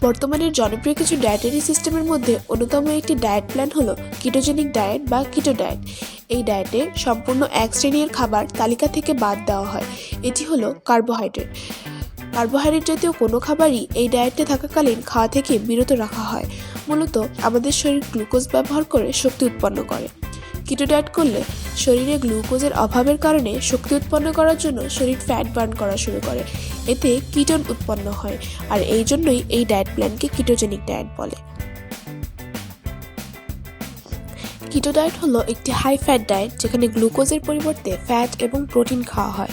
বর্তমানের জনপ্রিয় কিছু ডায়েটারি সিস্টেমের মধ্যে অন্যতম একটি ডায়েট প্ল্যান হলো কিটোজেনিক ডায়েট বা কিটো ডায়েট। এই ডায়েটে সম্পূর্ণ এক শ্রেণীর খাবার তালিকা থেকে বাদ দেওয়া হয়। এটি হলো কার্বোহাইড্রেট জাতীয় কোনো খাবারই এই ডায়েটে থাকাকালীন খাওয়া থেকে বিরত রাখা হয়। মূলত আমাদের শরীর গ্লুকোজ ব্যবহার করে শক্তি উৎপন্ন করে। কিটো ডায়েট করলে শরীরে গ্লুকোজের অভাবের কারণে শক্তি উৎপন্ন করার জন্য শরীর ফ্যাট বার্ন করা শুরু করে। এতে কিটোন উৎপন্ন হয়, আর এই জন্যই এই ডায়েট প্ল্যানকে কিটোজেনিক ডায়েট বলে। কিটো ডায়েট হলো একটি হাই ফ্যাট ডায়েট যেখানে গ্লুকোজের পরিবর্তে ফ্যাট এবং প্রোটিন খাওয়া হয়।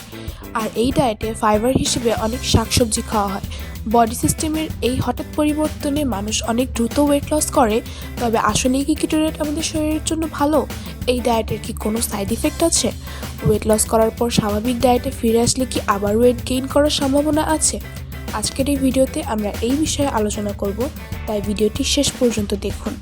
আর এই ডায়েটে ফাইবার হিসেবে অনেক শাকসবজি খাওয়া হয়। বডি সিস্টেমের এই হঠাৎ পরিবর্তনে মানুষ অনেক দ্রুত ওয়েট লস করে। তবে আসলেই কি কিটো ডায়েট আমাদের শরীরের জন্য ভালো? এই ডায়েটের কি কোনো সাইড ইফেক্ট আছে? ওয়েট লস করার পর স্বাভাবিক ডায়েটে ফিরে আসলে কি আবার ওয়েট গেইন করার সম্ভাবনা আছে? আজকের এই ভিডিওতে আমরা এই বিষয়ে আলোচনা করব, তাই ভিডিওটি শেষ পর্যন্ত দেখুন।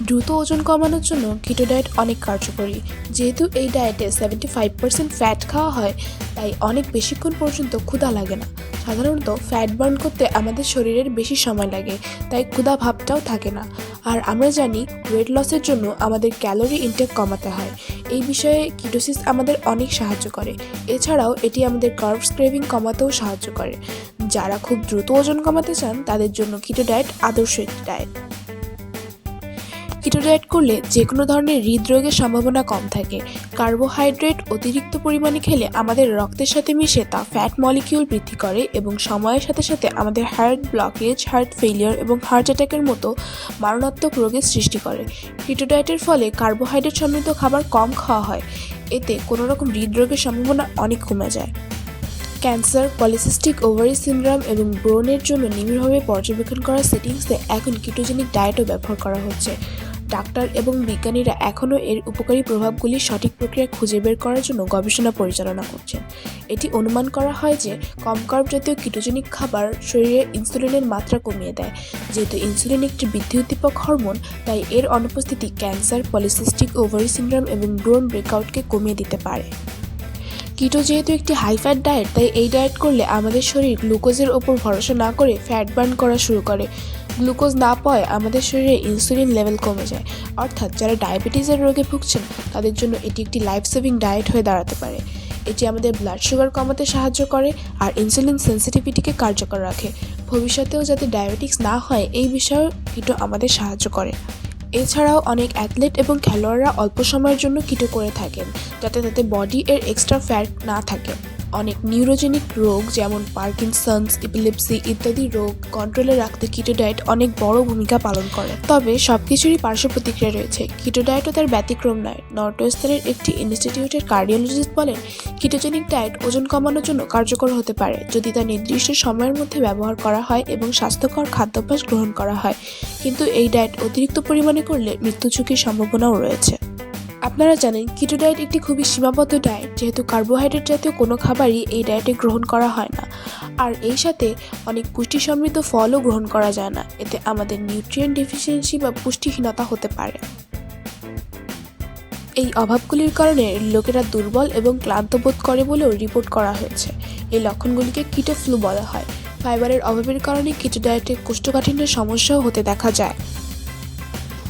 দ্রুত ওজন কমানোর জন্য কিটো ডায়েট অনেক কার্যকরী। যেহেতু এই ডায়েটে 75% ফ্যাট খাওয়া হয়, তাই অনেক বেশিক্ষণ পর্যন্ত ক্ষুধা লাগে না। সাধারণত ফ্যাট বার্ন করতে আমাদের শরীরের বেশি সময় লাগে, তাই ক্ষুধা ভাবটাও থাকে না। আর আমরা জানি ওয়েট লসের জন্য আমাদের ক্যালোরি ইনটেক কমাতে হয়। এই বিষয়ে কিটোসিস আমাদের অনেক সাহায্য করে। এছাড়াও এটি আমাদের কার্বস ক্রেভিং কমাতেও সাহায্য করে। যারা খুব দ্রুত ওজন কমাতে চান তাদের জন্য কিটো ডায়েট আদর্শ একটি ডায়েট। কিটো ডায়েট করলে যে কোনো ধরনের হৃদরোগের সম্ভাবনা কম থাকে। কার্বোহাইড্রেট অতিরিক্ত পরিমাণে খেলে আমাদের রক্তের সাথে মিশে তা ফ্যাট মলিকিউল বৃদ্ধি করে এবং সময়ের সাথে সাথে আমাদের হার্ট ব্লকেজ, হার্ট ফেলিয়ার এবং হার্ট অ্যাটাকের মতো মারণাত্মক রোগের সৃষ্টি করে। কিটো ডায়েটের ফলে কার্বোহাইড্রেট সমৃদ্ধ খাবার কম খাওয়া হয়। এতে কোনো রকম হৃদরোগের সম্ভাবনা অনেক কমে যায়। ক্যান্সার, পলিসিস্টিক ওভারি সিনড্রোম এবং ব্রণের জন্য নিবিড়ভাবে পর্যবেক্ষণ করা সেটিংসে এখন কিটোজেনিক ডায়েটও ব্যবহার করা হচ্ছে। ডাক্তার এবং বিজ্ঞানীরা এখনও এর উপকারী প্রভাবগুলি সঠিক প্রক্রিয়া খুঁজে বের করার জন্য গবেষণা পরিচালনা করছেন। এটি অনুমান করা হয় যে কম কার্ব জাতীয় কিটোজেনিক খাবার শরীরে ইনসুলিনের মাত্রা কমিয়ে দেয়। যেহেতু ইনসুলিন একটি বৃদ্ধি উদ্দীপক হরমোন, তাই এর অনুপস্থিতি ক্যান্সার, পলিসিস্টিক ওভারি সিনড্রোম এবং ব্রণ ব্রেকআউটকে কমিয়ে দিতে পারে। কিটো যেহেতু একটি হাই ফ্যাট ডায়েট, তাই এই ডায়েট করলে আমাদের শরীর গ্লুকোজের ওপর ভরসা না করে ফ্যাট বার্ন করা শুরু করে। গ্লুকোজ না পাওয়ায় আমাদের শরীরে ইনসুলিন লেভেল কমে যায়। অর্থাৎ যারা ডায়াবেটিসের রোগে ভুগছেন তাদের জন্য এটি একটি লাইফ সেভিং ডায়েট হয়ে দাঁড়াতে পারে। এটি আমাদের ব্লাড সুগার কমাতে সাহায্য করে আর ইনসুলিন সেন্সিটিভিটিকে কার্যকর রাখে। ভবিষ্যতেও যাতে ডায়াবেটিস না হয় এই বিষয়েও কিটো আমাদের সাহায্য করে। এছাড়াও অনেক অ্যাথলেট এবং খেলোয়াড়রা অল্প সময়ের জন্য কিটো করে থাকেন, যাতে তাদের বডি এর এক্সট্রা ফ্যাট না থাকে। অনেক নিউরোজেনিক রোগ যেমন পার্কিনসন্স, এপিলেপসি ইত্যাদি রোগ কন্ট্রোলে রাখতে কিটো ডায়েট অনেক বড় ভূমিকা পালন করে। তবে সবকিছুরই পার্শ্ব প্রতিক্রিয়া রয়েছে। কিটো ডায়েটও তার ব্যতিক্রম নয়। নর্থ ওয়েস্টার্নের একটি ইনস্টিটিউটের কার্ডিওলজিস্ট বলেন, কিটোজেনিক ডায়েট ওজন কমানোর জন্য কার্যকর হতে পারে যদি তা নির্দিষ্ট সময়ের মধ্যে ব্যবহার করা হয় এবং স্বাস্থ্যকর খাদ্যাভ্যাস গ্রহণ করা হয়। কিন্তু এই ডায়েট অতিরিক্ত পরিমাণে করলে মৃত্যু ঝুঁকির সম্ভাবনাও রয়েছে। আপনারা জানেন কিটো ডায়েট একটি খুবই সীমাবদ্ধ ডায়েট, যেহেতু কার্বোহাইড্রেট জাতীয় কোনো খাবারই এই ডায়েটে গ্রহণ করা হয় না। আর এই সাথে অনেক পুষ্টি সমৃদ্ধ ফলও গ্রহণ করা যায় না। এতে আমাদের নিউট্রিয়েন্ট ডেফিসিয়েন্সি বা পুষ্টিহীনতা হতে পারে। এই অভাবগুলির কারণে লোকেরা দুর্বল এবং ক্লান্ত বোধ করে বলেও রিপোর্ট করা হয়েছে। এই লক্ষণগুলিকে কিটো ফ্লু বলা হয়। ফাইবারের অভাবের কারণে কিটো ডায়েটে কোষ্ঠকাঠিন্যের সমস্যাও হতে দেখা যায়।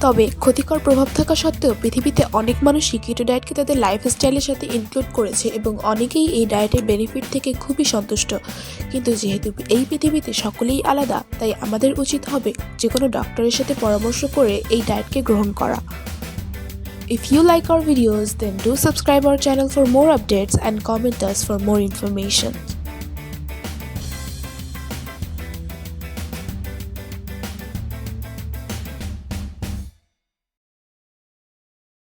তবে ক্ষতিকর প্রভাব থাকা সত্ত্বেও পৃথিবীতে অনেক মানুষই কিটো ডায়েটকে তাদের লাইফস্টাইলের সাথে ইনক্লুড করেছে এবং অনেকেই এই ডায়েটের বেনিফিট থেকে খুবই সন্তুষ্ট। কিন্তু যেহেতু এই পৃথিবীতে সকলেই আলাদা, তাই আমাদের উচিত হবে যে কোনো ডক্টরের সাথে পরামর্শ করে এই ডায়েটকে গ্রহণ করা। If you like our videos, then do subscribe our channel for more updates and comment us for more information.